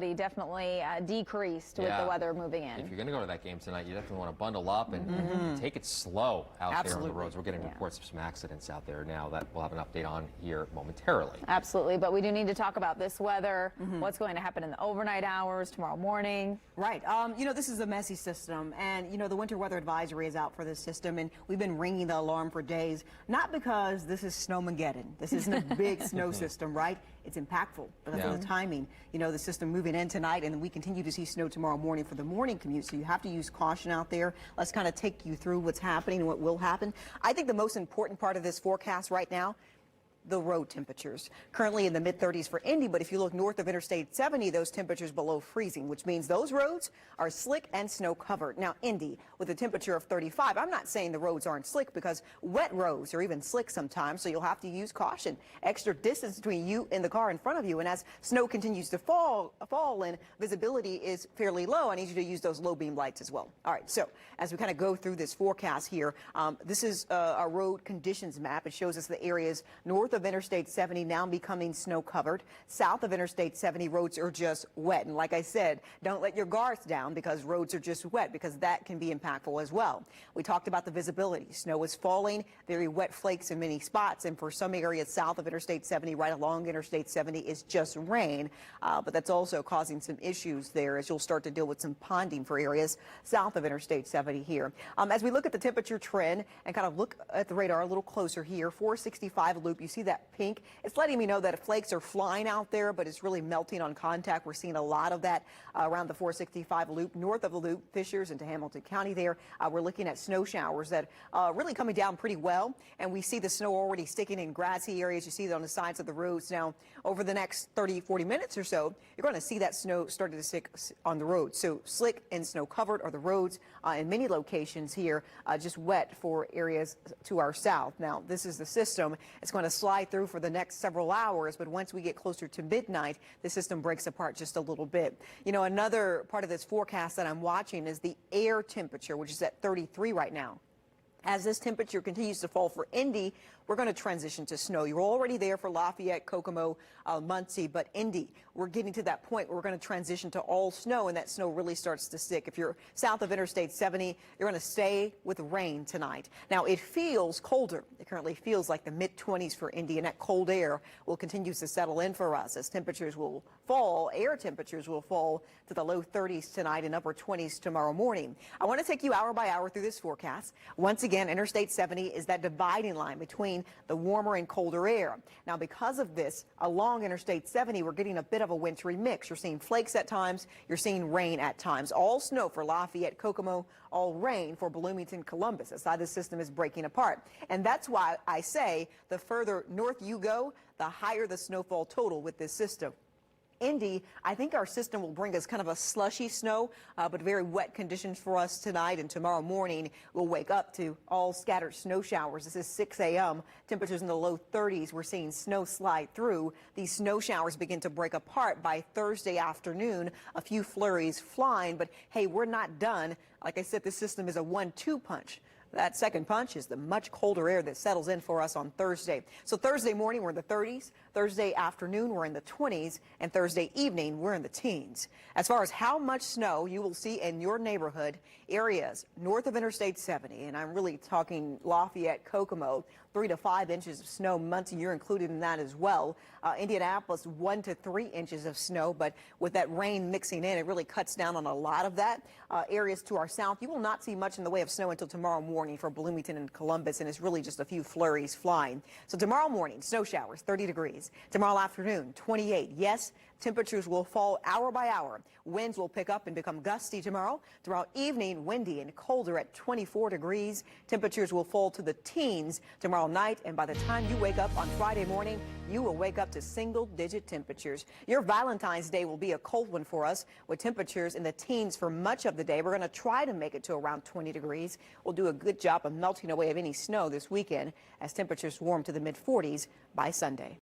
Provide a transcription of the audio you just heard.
Definitely decreased with the weather moving in. If you're going to go to that game tonight, you definitely want to bundle up and take it slow out there on the roads. We're getting reports of some accidents out there now that we'll have an update on here momentarily. Absolutely, but we do need to talk about this weather, what's going to happen in the overnight hours, tomorrow morning. Right. You know, this is a messy system, and, you know, the winter weather advisory is out for this system, and we've been ringing the alarm for days, not because this is Snowmageddon. This isn't a big snow system, right? It's impactful because of the timing. You know, the system moving in tonight, and we continue to see snow tomorrow morning for the morning commute, so you have to use caution out there. Let's kind of take you through what's happening and what will happen. I think the most important part of this forecast right now, the road temperatures. Currently in the mid-30s for Indy, but if you look north of Interstate 70, those temperatures below freezing, which means those roads are slick and snow covered. Now, Indy, with a temperature of 35, I'm not saying the roads aren't slick, because wet roads are even slick sometimes, so you'll have to use caution. Extra distance between you and the car in front of you, and as snow continues to fall and visibility is fairly low, I need you to use those low beam lights as well. All right, so as we kind of go through this forecast here, this is our road conditions map. It shows us the areas north of Interstate 70 now becoming snow covered. South of Interstate 70, roads are just wet. And like I said, don't let your guards down because roads are just wet, because that can be impactful as well. We talked about the visibility. Snow is falling, very wet flakes in many spots. And for some areas south of Interstate 70, right along Interstate 70, is just rain. But that's also causing some issues there as you'll start to deal with some ponding for areas south of Interstate 70 here. As we look at the temperature trend and kind of look at the radar a little closer here, 465 loop, you see that pink. It's letting me know that flakes are flying out there, but it's really melting on contact. We're seeing a lot of that around the 465 loop. North of the loop, Fishers into Hamilton County there, we're looking at snow showers that really coming down pretty well. And we see the snow already sticking in grassy areas. You see that on the sides of the roads. Now, over the next 30, 40 minutes or so, you're going to see that snow starting to stick on the roads. So slick and snow covered are the roads in many locations here, just wet for areas to our south. Now, this is the system. It's going to slide through for the next several hours, but once we get closer to midnight, the system breaks apart just a little bit. You know, another part of this forecast that I'm watching is the air temperature, which is at 33 right now. As this temperature continues to fall for Indy, we're going to transition to snow. You're already there for Lafayette, Kokomo, Muncie, but Indy, we're getting to that point where we're going to transition to all snow, and that snow really starts to stick. If you're south of Interstate 70, you're going to stay with rain tonight. Now, it feels colder. It currently feels like the mid-20s for Indy, and that cold air will continue to settle in for us as temperatures will fall. Air temperatures will fall to the low 30s tonight and upper 20s tomorrow morning. I want to take you hour by hour through this forecast. Once again, Interstate 70 is that dividing line between the warmer and colder air. Now, because of this, along Interstate 70, we're getting a bit of a wintry mix. You're seeing flakes at times. You're seeing rain at times. All snow for Lafayette, Kokomo, all rain for Bloomington, Columbus. That's how the system is breaking apart. And that's why I say the further north you go, the higher the snowfall total with this system. Indy, I think our system will bring us kind of a slushy snow, but very wet conditions for us tonight, and tomorrow morning we'll wake up to all scattered snow showers. This is 6 a.m. Temperatures in the low 30s. We're seeing snow slide through. These snow showers begin to break apart by Thursday afternoon. A few flurries flying, but hey, we're not done. Like I said, this system is a 1-2 punch. That second punch is the much colder air that settles in for us on Thursday. So Thursday morning, we're in the 30s. Thursday afternoon, we're in the 20s. And Thursday evening, we're in the teens. As far as how much snow you will see in your neighborhood, areas north of Interstate 70, and I'm really talking Lafayette, Kokomo, 3 to 5 inches of snow. Muncie, you're included in that as well. Indianapolis, 1 to 3 inches of snow, but with that rain mixing in, it really cuts down on a lot of that. Areas to our south, you will not see much in the way of snow until tomorrow morning for Bloomington and Columbus, and it's really just a few flurries flying. So tomorrow morning, snow showers, 30 degrees. Tomorrow afternoon, 28. Yes, temperatures will fall hour by hour. Winds will pick up and become gusty tomorrow. Tomorrow evening, windy and colder at 24 degrees. Temperatures will fall to the teens tomorrow night, and by the time you wake up on Friday morning, you will wake up to single-digit temperatures. Your Valentine's Day will be a cold one for us, with temperatures in the teens for much of the day. We're going to try to make it to around 20 degrees. We'll do a good job of melting away of any snow this weekend as temperatures warm to the mid-40s by Sunday.